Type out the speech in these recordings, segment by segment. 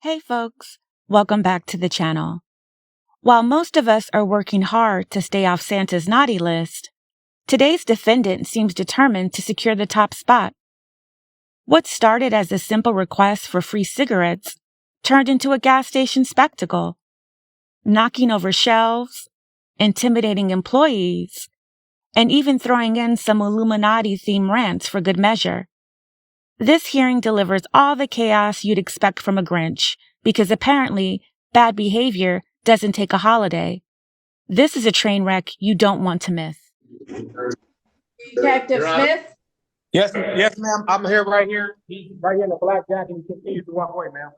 Hey folks, welcome back to the channel. While most of us are working hard to stay off Santa's naughty list, today's defendant seems determined to secure the top spot. What started as a simple request for free cigarettes turned into a gas station spectacle, knocking over shelves, intimidating employees, and even throwing in some Illuminati-themed rants for good measure. This hearing delivers all the chaos you'd expect from a Grinch, because apparently bad behavior doesn't take a holiday. This is a train wreck you don't want to miss. Detective Smith? Yes, ma'am. I'm here, right here. He's right here in the black jacket. He continues to walk away, ma'am.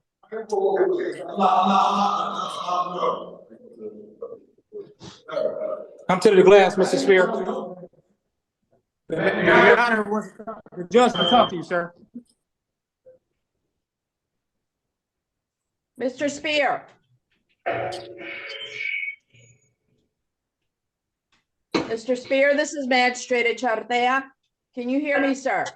Come to the glass, Mr. Spear. Your Honor, the judge will talk to you, sir. Mr. Spear? Mr. Spear, this is Magistrate Chartea. Can you hear me, sir?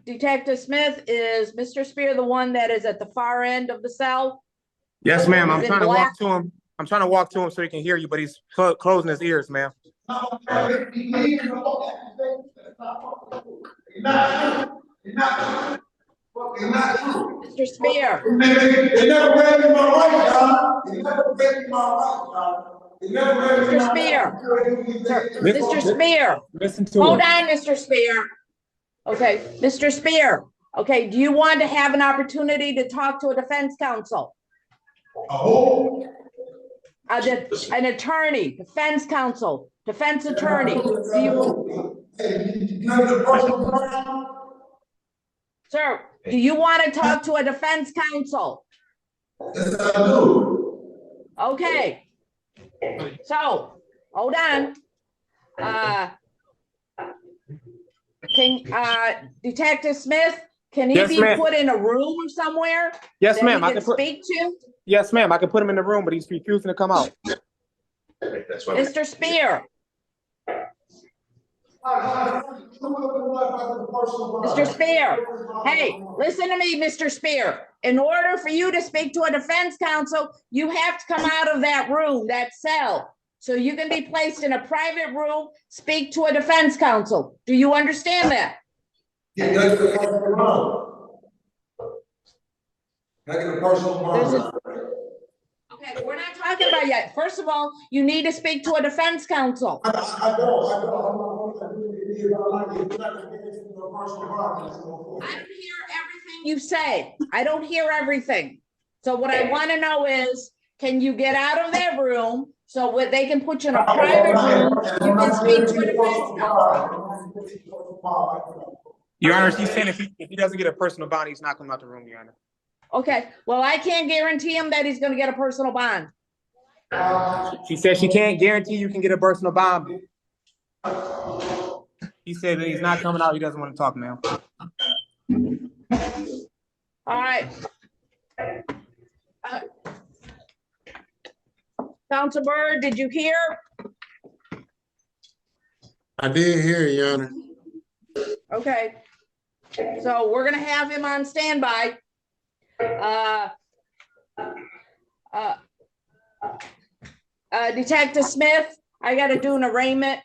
Detective Smith, is Mr. Spear the one that is at the far end of the cell? Yes, ma'am. I'm trying to walk to him. I'm trying to walk to him so he can hear you, but he's closing his ears, ma'am. Mr. Spear. Mr. Spear. Sir, Mr. Spear. Listen to Hold him. on, Mr. Spear. Okay, Mr. Spear. Okay, do you want to have an opportunity to talk to a defense counsel? An attorney, defense counsel, defense attorney. Do you, sir, do you want to talk to a defense counsel? Yes, I do. Okay. So, hold on. Detective Smith, can he Yes, be ma'am. put in a room somewhere? Yes, that ma'am. he can speak to? Yes, ma'am. I can put him in the room, but he's refusing to come out. Mr. Spear. Mr. Spear, hey, listen to me, Mr. Spear. In order for you to speak to a defense counsel, you have to come out of that room, that cell. So you can be placed in a private room, speak to a defense counsel. Do you understand that? Yeah, that's the personal bond. That's the personal bond. Okay, we're not talking about yet. First of all, you need to speak to a defense counsel. I don't. I'm not going to do it. You're not going to get into a personal bond. I don't hear everything you say. I don't hear everything. So what I want to know is, can you get out of that room so they can put you in a private room? You can speak to a defense counsel. Your Honor, she's saying if he doesn't get a personal bond, he's not coming out the room, Your Honor. Okay, well, I can't guarantee him that he's going to get a personal bond. She said she can't guarantee you can get a personal bond. He said that he's not coming out. He doesn't want to talk, ma'am. All right. Counsel Byrd, did you hear? I did hear you, Your Honor. Okay. So we're going to have him on standby. Detective Smith, I got to do an arraignment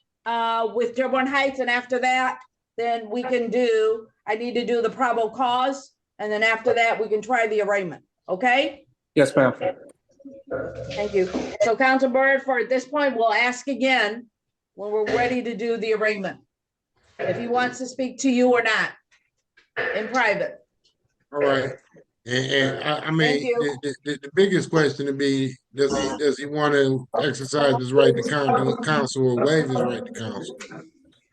with Dearborn Heights, and after that, then we can do, I need to do the probable cause, and then after that, we can try the arraignment. Okay? Yes, ma'am. Thank you. So Counsel Byrd, for at this point, we'll ask again when we're ready to do the arraignment, if he wants to speak to you or not in private. All right. And I mean, the biggest question to be, does he want to exercise his right to counsel or waive his right to counsel?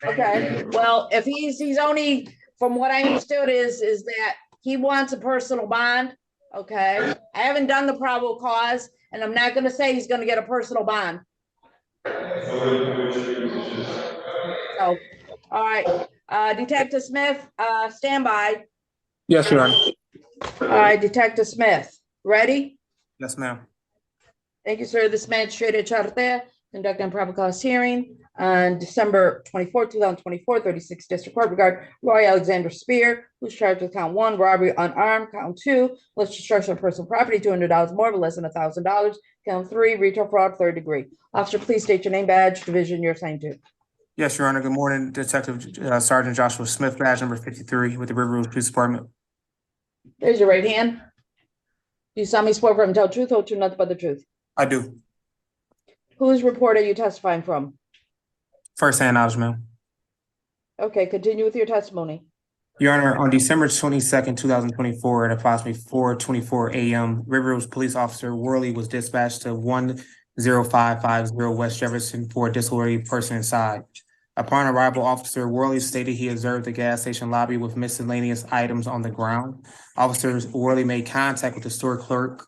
Okay, well, if he's only, from what I understood is that he wants a personal bond. Okay, I haven't done the probable cause, and I'm not going to say he's going to get a personal bond. So, all right, Detective Smith, stand by. Yes, Your Honor. All right, Detective Smith, ready? Yes, ma'am. Thank you, sir. This Magistrate Chartea. conducting a probable cause hearing on December 24, 2024, 36th District Court regarding Roy Alexander Spear, who's charged with count 1, robbery unarmed, count 2, malicious destruction of personal property, $200 more, but less than $1,000, count 3, retail fraud, 3rd degree. Officer, please state your name, badge, division you're assigned to. Yes, Your Honor. Good morning, Detective Sergeant Joshua Smith, badge number 53 with the River Rouge Police Department. Raise your right hand. Do you solemnly swear to tell the truth, whole truth, nothing but the truth? I do. Whose report are you testifying from? First-hand knowledge, ma'am. Okay, continue with your testimony. Your Honor, on December 22nd, 2024, at approximately 4:24 a.m., River Rouge Police Officer Worley was dispatched to 10550 West Jefferson for a disorderly person inside. Upon arrival, Officer Worley stated he observed the gas station lobby with miscellaneous items on the ground. Officer Worley made contact with the store clerk,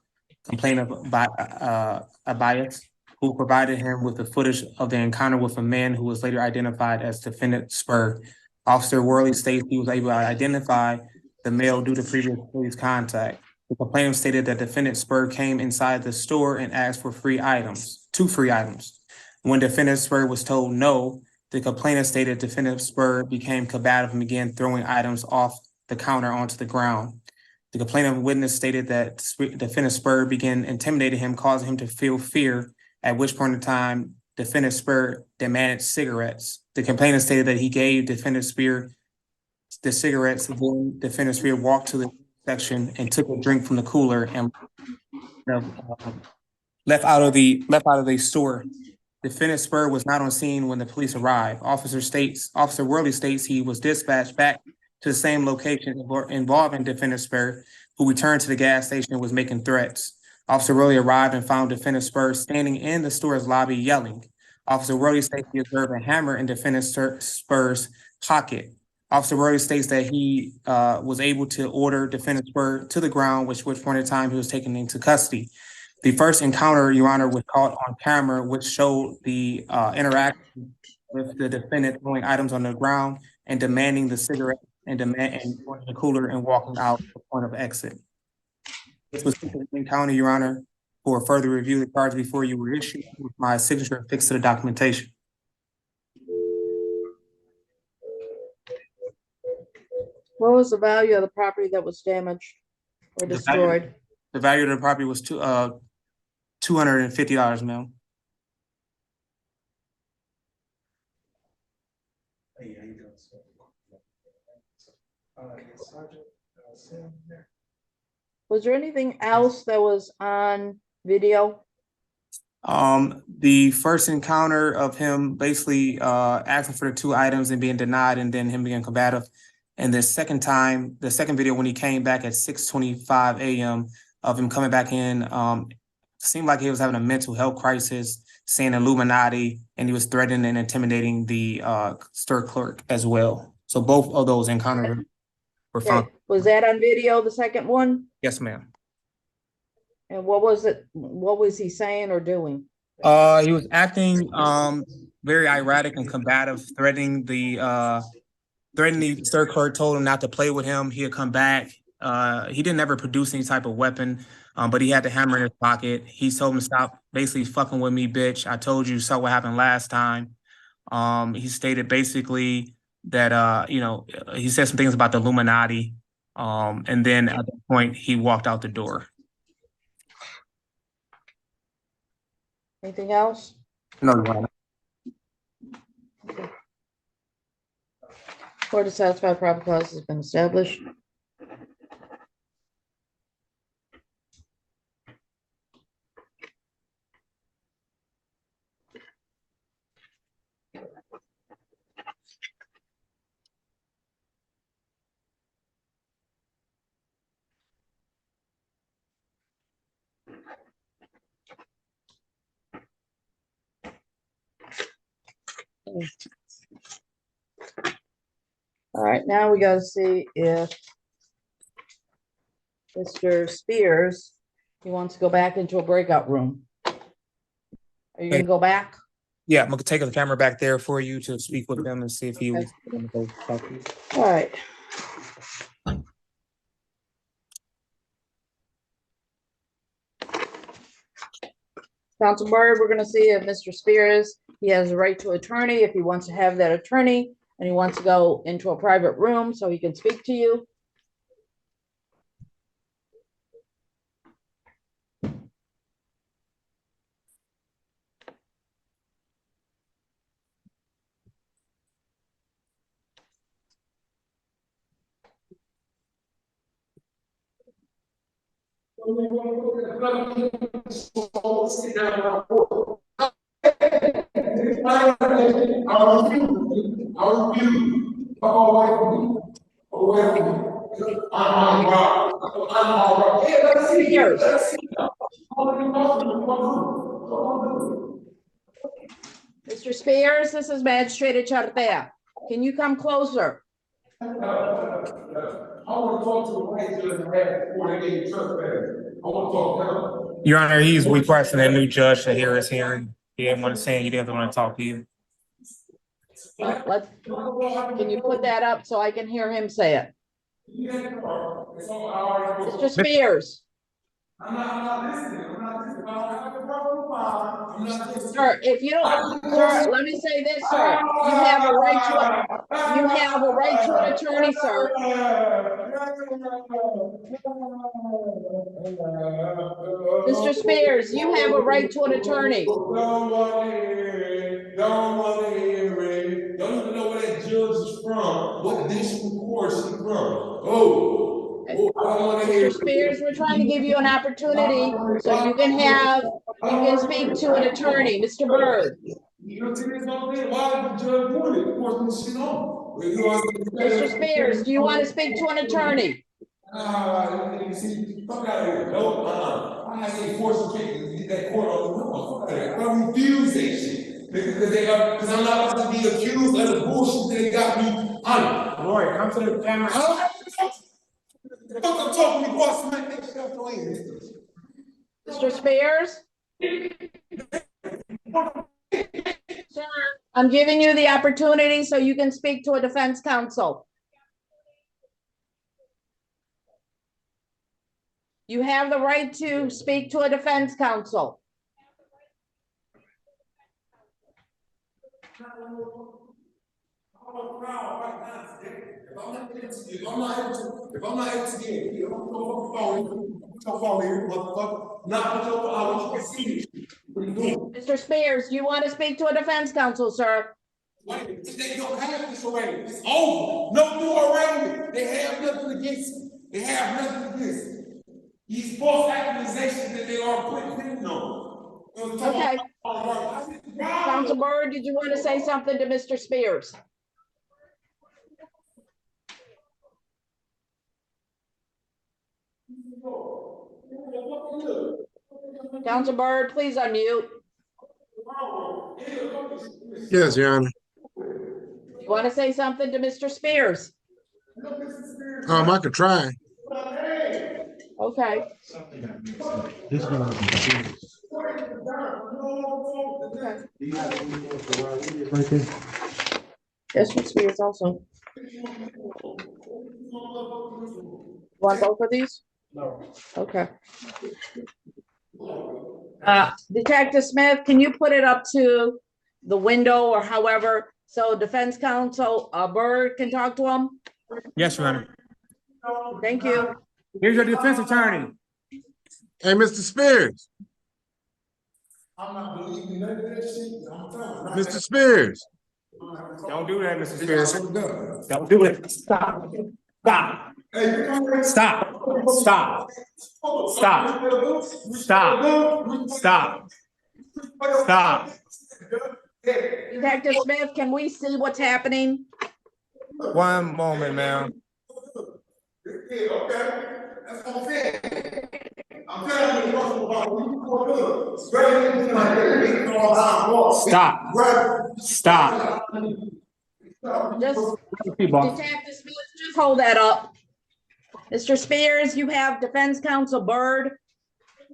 complaining of a bias, who provided him with the footage of the encounter with a man who was later identified as defendant Spur. Officer Worley states he was able to identify the male due to previous police contact. The complainant stated that defendant Spur came inside the store and asked for two free items. When defendant Spur was told no, the complainant stated defendant Spur became combative and began throwing items off the counter onto the ground. The complainant witness stated that defendant Spur began intimidating him, causing him to feel fear, at which point in time, defendant Spur demanded cigarettes. The complainant stated that he gave defendant Spur the cigarettes. Then defendant Spur walked to the section and took a drink from the cooler and left out of the store. Defendant Spur was not on scene when the police arrived. Officer Worley states he was dispatched back to the same location involving defendant Spur, who returned to the gas station and was making threats. Officer Worley arrived and found defendant Spur standing in the store's lobby yelling. Officer Worley states he observed a hammer in defendant Spur's pocket. Officer Worley states that he was able to order defendant Spur to the ground, which point in time he was taken into custody. The first encounter, Your Honor, was caught on camera, which showed the interaction with the defendant throwing items on the ground and demanding the cigarette and going to the cooler and walking out the point of exit. This was an encounter, Your Honor, for further review. The charge before you were issued with my signature affixed to the documentation. What was the value of the property that was damaged or destroyed? The value of the property was $250, ma'am. Was there anything else that was on video? The first encounter of him basically asking for the two items and being denied, and then him being combative. And the second video when he came back at 6:25 a.m. of him coming back in, seemed like he was having a mental health crisis, saying Illuminati, and he was threatening and intimidating the store clerk as well. So both of those encounters were found. Okay. Was that on video, the second one? Yes, ma'am. And what was it? What was he saying or doing? He was acting very erratic and combative, threatening the store clerk, told him not to play with him. He'd come back. He didn't ever produce any type of weapon, but he had the hammer in his pocket. He told him to stop basically fucking with me, bitch. I told you, saw what happened last time. He stated basically that, he said some things about the Illuminati. And then at that point, he walked out the door. Anything else? No, Your Honor. Okay. Court is satisfied probable cause has been established. All right, now we got to see if Mr. Spears, he wants to go back into a breakout room. Are you going to go back? Yeah, I'm going to take the camera back there for you to speak with them and see if he was going to go talk to you. All right. Council Byrd, we're gonna see if Mr. Spears, he has a right to attorney, if he wants to have that attorney, and he wants to go into a private room so he can speak to you. Mr. Spears, this is Magistrate Chartea. Can you come closer? I want to talk to the white judge I had before they gave trespass. I want to talk to him. Your Honor, he's requesting a new judge to hear his hearing. He didn't want to say, he didn't want to talk to you. Can you put that up so I can hear him say it? Mr. Spears. I'm not listening. Sir, if you don't, sir, let me say this, sir. You have a right to an attorney, sir. Mr. Spears, you have a right to an attorney. Don't want to hear it. Don't even know where that judge is from. What district court is he from? Mr. Spears, we're trying to give you an opportunity so you can speak to an attorney, Mr. Byrd. Mr. Spears, do you want to speak to an attorney? Fuck out of here. No, I ain't forced to get that court on the road. I refuse that shit. Because I'm not about to be accused of the bullshit they got me on. Lord, come to the camera. Fuck, I'm talking to me, boss, man. Mr. Spears? Sir, I'm giving you the opportunity so you can speak to a defense counsel. You have the right to speak to a defense counsel. If I'm not able to get it, Mr. Spears, do you want to speak to a defense counsel, sir? Wait, they don't have this arraignment. It's over. No more arraignment. They have nothing against me. They have nothing against me. These false accusations that they are putting on. Okay. Council Byrd, did you want to say something to Mr. Spears? Council Byrd, please unmute. Yes, Your Honor. You want to say something to Mr. Spears? I could try. Okay. Okay. Yes, Mr. Spears also. Want both of these? No. Okay. Detective Smith, can you put it up to the window or however, so defense counsel Byrd can talk to him? Yes, Your Honor. Thank you. Here's your defense attorney. Hey, Mr. Spears. I'm not believing none of that shit. I'm telling Mr. Spears. Don't do that, Mr. Spears. Don't do it. Stop. Stop. Stop. Stop. Stop. Stop. Stop. Stop. Detective Smith, can we see what's happening? One moment, ma'am. Okay, that's what I'm saying. I'm telling you, Stop. Stop. Just Detective Smith, just hold that up. Mr. Spears, you have defense counsel Byrd.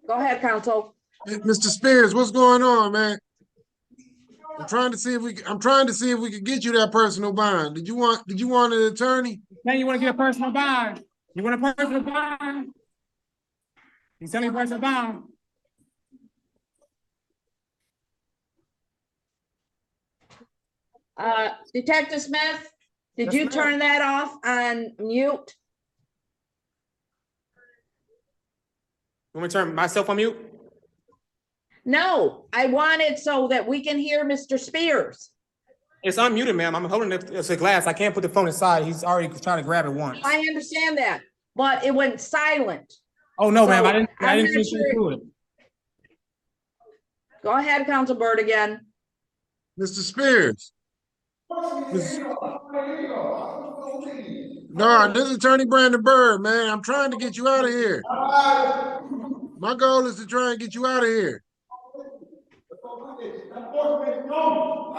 Go ahead, counsel. Hey, Mr. Spears, what's going on, man? I'm trying to see if we can get you that personal bond. Did you want an attorney? Now you want to get a personal bond. You want a personal bond? You sell me a personal bond. Detective Smith, did Yes, you ma'am. turn that off on mute? Want me to turn myself on mute? No, I want it so that we can hear Mr. Spears. It's unmuted, ma'am. I'm holding it. It's a glass. I can't put the phone inside. He's already trying to grab it once. I understand that, but it went silent. Oh no, ma'am. So, I didn't I'm see not anything sure- through it. Go ahead, Council Byrd again. Mr. Spears. No, this is Attorney Brandon Byrd, man. I'm trying to get you out of here. My goal is to try and get you out of here.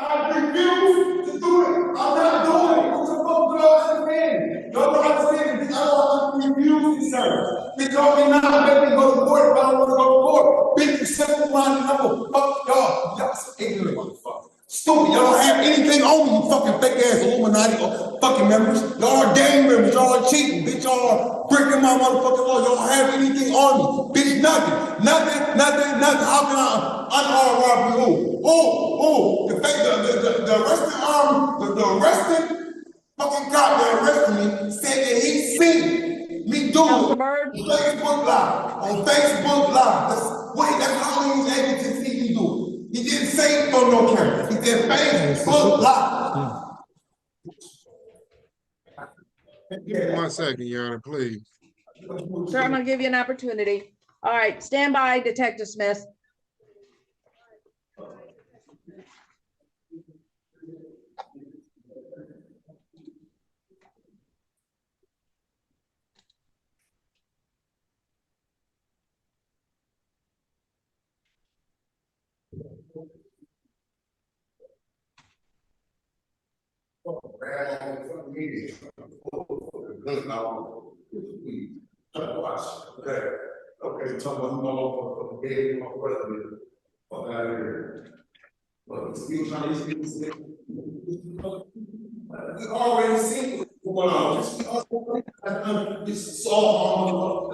I refuse to do it. I'm not doing it. What the fuck do y'all understand? Y'all don't understand. I don't refuse this service. Bitch, y'all may not make me go to court if I don't want to go to court. Bitch, you simple-minded, no. Fuck y'all. Y'all some ignorant motherfuckers. Stupid. Y'all don't have anything on me, you fucking fake ass Illuminati or fucking members. Y'all are gang members. Y'all are cheating. Bitch, y'all are breaking my motherfucking law. Y'all don't have anything on me. Bitch, nothing. Nothing. How can I unarmed robbery? The arrested fucking cop that arrested me said that he seen me do Council it Byrd? on Facebook Live. That's how he was able to see me do it. He didn't say it on no camera. He said Facebook Live. Give me 1 second, Your Honor, please. Sir, I'm gonna give you an opportunity. All right, stand by, Detective Smith. Okay, talk about no big my brother. Fuck out of here. But still trying to see. We already seen what's going on. This saw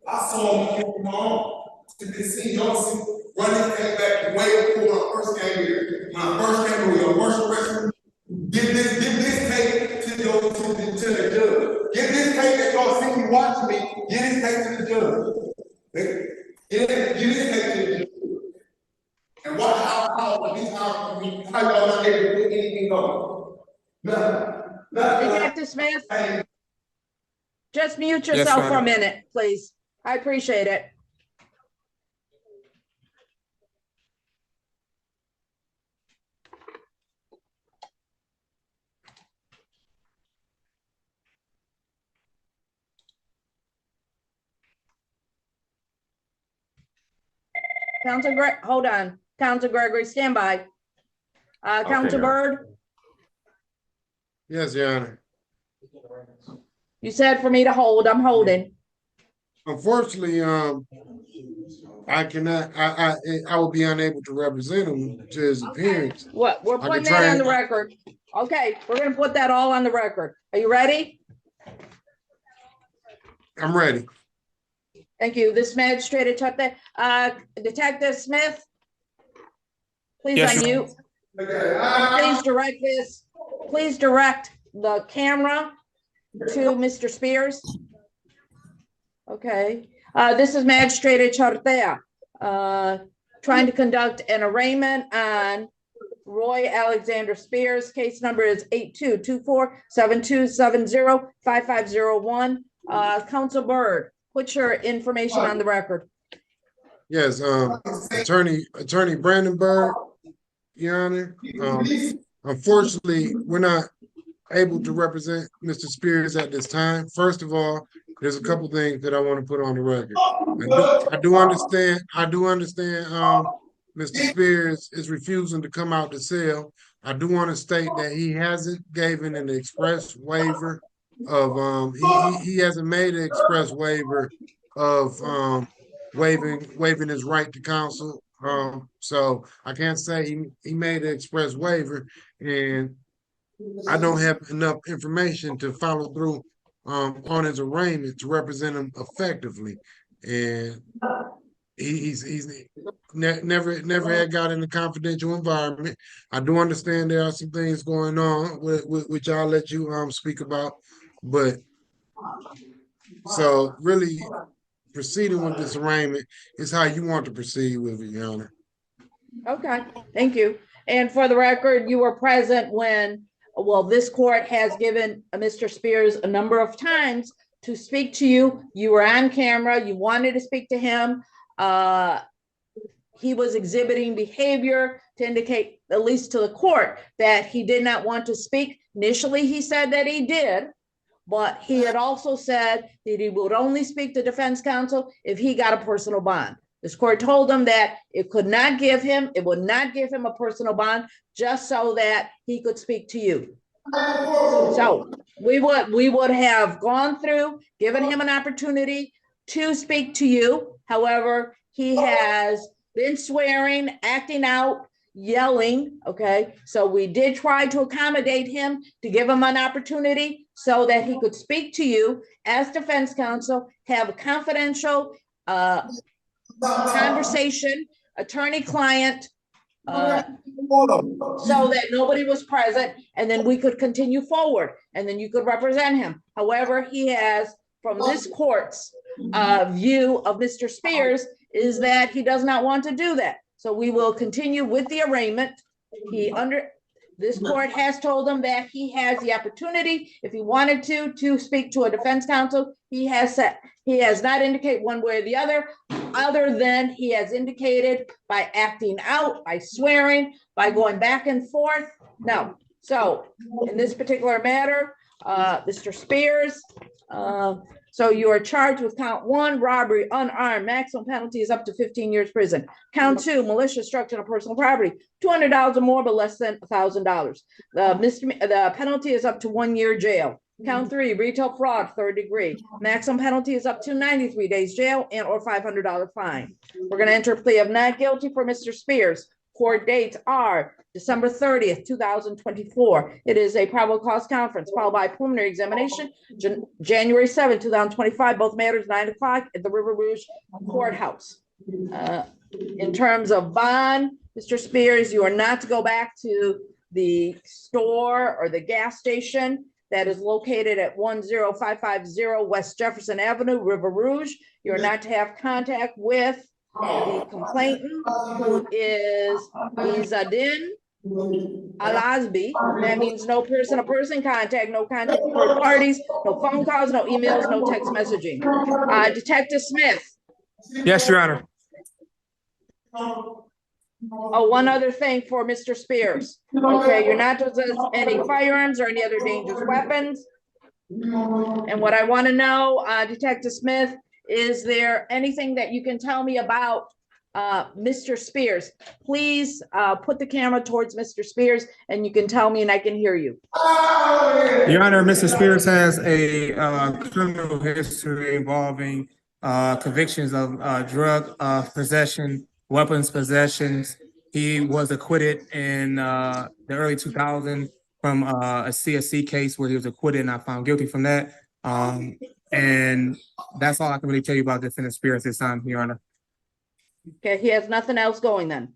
I saw him from home. To this scene, y'all see running came back way before when I first came here. When I first came here, your first arrest. Give this tape to the judge. Give this tape that y'all see me watching me. Give this tape to the judge. Give this tape to the judge. And watch how y'all not able to put anything on. Nothing. Detective Smith, just mute Yes, yourself Your for a Honor. minute, please. I appreciate it. Hold on. Council Gregory, stand by. Council Byrd, Yes, Your Honor. you said for me to hold, I'm holding. Unfortunately, I cannot. I will be unable to represent him to his appearance. What, we're I putting can that try on the and- record. Okay, we're gonna put that all on the record. Are you ready? I'm ready. Thank you. This magistrate at Detective Smith, please Yes, unmute. Please direct the camera to Mr. Spears. Okay, this is Magistrate Chartea, trying to conduct an arraignment on Roy Alexander Spears. Case number is 8224-7270-5501. Council Byrd, put your information on the record. Yes, Attorney Brandon Byrd, Your Honor. Unfortunately, we're not able to represent Mr. Spears at this time. First of all, there's a couple things that I want to put on the record. I do understand. Mr. Spears is refusing to come out to cell. I do want to state that he hasn't given an express waiver of he hasn't made an express waiver of waiving his right to counsel. So I can't say he made an express waiver, and I don't have enough information to follow through on his arraignment to represent him effectively. And he's never had got in a confidential environment. I do understand there are some things going on which I'll let you speak about, but so really proceeding with this arraignment is how you want to proceed with it, Your Honor. Okay, thank you. And for the record, you were present when, well, this court has given Mr. Spears a number of times to speak to you. You were on camera, you wanted to speak to him. He was exhibiting behavior to indicate, at least to the court, that he did not want to speak. Initially, he said that he did, but he had also said that he would only speak to defense counsel if he got a personal bond. This court told him that it would not give him a personal bond just so that he could speak to you. So we would have gone through, given him an opportunity to speak to you. However, he has been swearing, acting out, yelling. Okay, so we did try to accommodate him to give him an opportunity so that he could speak to you as defense counsel, have a confidential conversation, attorney-client, so that nobody was present, and then we could continue forward, and then you could represent him. However, he has, from this court's view of Mr. Spears, is that he does not want to do that. So we will continue with the arraignment. This court has told him that he has the opportunity, if he wanted to speak to a defense counsel. He has not indicated one way or the other than he has indicated by acting out, by swearing, by going back and forth. No. So in this particular matter, Mr. Spears, so you are charged with count 1, robbery, unarmed. Maximum penalty is up to 15 years prison. Count 2, malicious destruction of personal property, $200 or more, but less than $1,000. The penalty is up to 1 year jail. Count 3, retail fraud, 3rd degree. Maximum penalty is up to 93 days jail and or $500 fine. We're going to enter a plea of not guilty for Mr. Spears. Court dates are December 30th, 2024. It is a probable cause conference followed by preliminary examination, January 7th, 2025. Both matters 9 o'clock at the River Rouge Courthouse. In terms of bond, Mr. Spears, you are not to go back to the store or the gas station that is located at 10550 West Jefferson Avenue, River Rouge. You are not to have contact with the complainant, who is Izzadin Al-Azbi. That means no person-to-person contact, no contact with third parties, no phone calls, no emails, no text messaging. Detective Smith. Yes, Your Honor. Oh, one other thing for Mr. Spears. Okay, you're not to possess any firearms or any other dangerous weapons. And what I want to know, Detective Smith, is there anything that you can tell me about Mr. Spears? Please put the camera towards Mr. Spears and you can tell me and I can hear you. Your Honor, Mr. Spears has a criminal history involving convictions of drug possession, weapons possessions. He was acquitted in the early 2000s from a CSC case where he was acquitted and not found guilty from that. And that's all I can really tell you about defendant Spears this time, Your Honor. Okay, he has nothing else going then?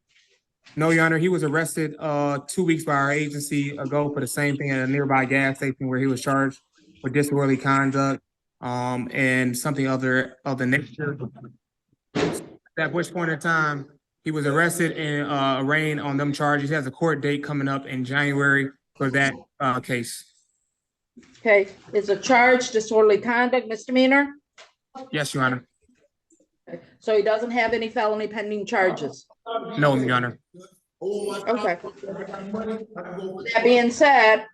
No, Your Honor, he was arrested 2 weeks by our agency ago for the same thing at a nearby gas station where he was charged with disorderly conduct and something of the nature. At which point in time, he was arrested and arraigned on them charges. He has a court date coming up in January for that case. Okay, is a charge disorderly conduct misdemeanor? Yes, Your Honor. Okay. So he doesn't have any felony pending charges? No, Your Honor. Okay. That being said,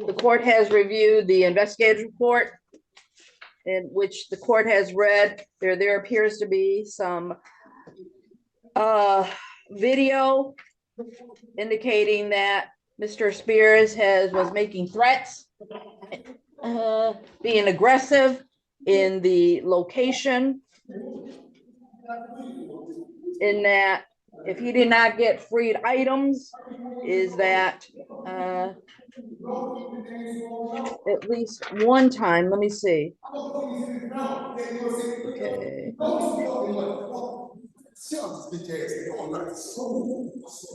the court has reviewed the investigative report in which the court has read. There appears to be some video indicating that Mr. Spears was making threats, being aggressive in the location, in that if he did not get freed items, is that at least one time, let me see. Okay. Shut this bitch ass nigga on like so.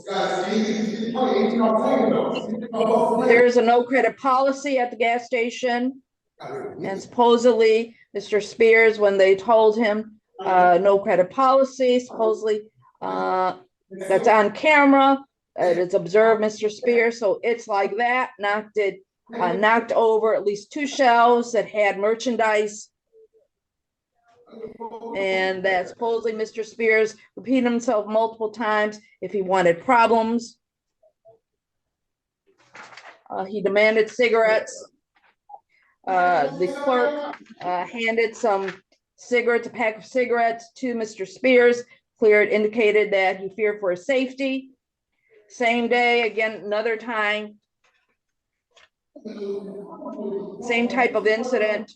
Guys, you not playing though. There's a no credit policy at the gas station. And supposedly, Mr. Spears, when they told him no credit policy, supposedly that's on camera. It's observed Mr. Spears. So it's like that. Knocked over at least 2 shelves that had merchandise. And that supposedly Mr. Spears repeated himself multiple times if he wanted problems. He demanded cigarettes. The clerk handed a pack of cigarettes to Mr. Spears. Clear indicated that he feared for his safety. Same day, again, another time. Same type of incident.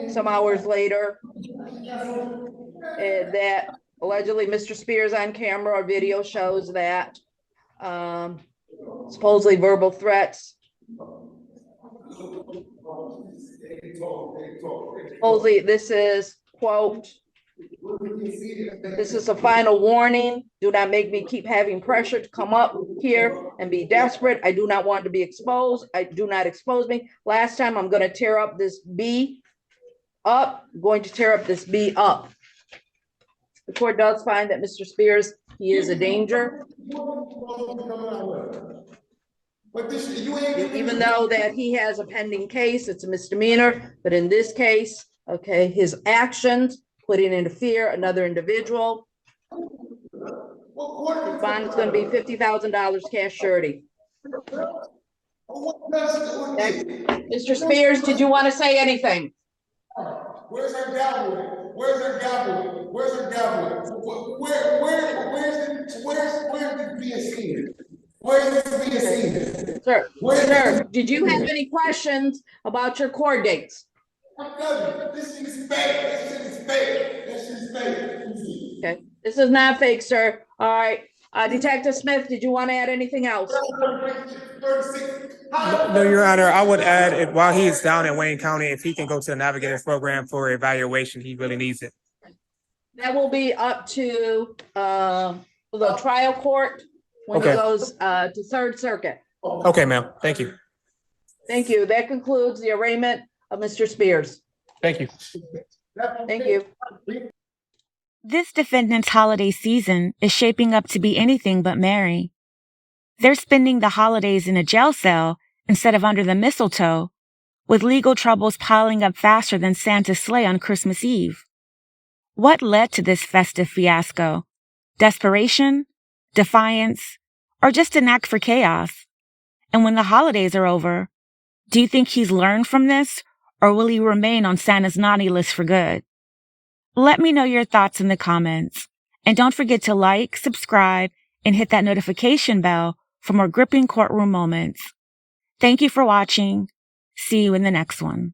Some hours later, that allegedly Mr. Spears on camera or video shows that supposedly verbal threats. Supposedly this is, quote, "This is a final warning. Do not make me keep having pressure to come up here and be desperate. I do not want to be exposed. Do not expose me. Last time I'm going to tear up this B up. I'm going to tear up this B up." The court does find that Mr. Spears, he is a danger. Even though that he has a pending case, it's a misdemeanor. But in this case, okay, his actions, putting into fear another individual, his bond is going to be $50,000 cash surety. Next. Mr. Spears, did you want to say anything? Where's her gavel? Where's her gavel? Where's her gavel? Where's this being seen? Where's this being seen? Sir, did you have any questions about your court dates? This shit is fake. This shit is fake. This shit is fake. Okay, this is not fake, sir. All right, Detective Smith, did you want to add anything else? No, Your Honor, I would add, while he is down in Wayne County, if he can go to the navigator program for evaluation, he really needs it. That will be up to the trial court when Okay. it goes to Third Circuit. Okay, ma'am. Thank you. Thank you. That concludes the arraignment of Mr. Spears. Thank you. Thank you. This defendant's holiday season is shaping up to be anything but merry. They're spending the holidays in a jail cell instead of under the mistletoe, with legal troubles piling up faster than Santa's sleigh on Christmas Eve. What led to this festive fiasco? Desperation? Defiance? Or just a knack for chaos? And when the holidays are over, do you think he's learned from this, or will he remain on Santa's naughty list for good? Let me know your thoughts in the comments. And don't forget to like, subscribe, and hit that notification bell for more gripping courtroom moments. Thank you for watching. See you in the next one.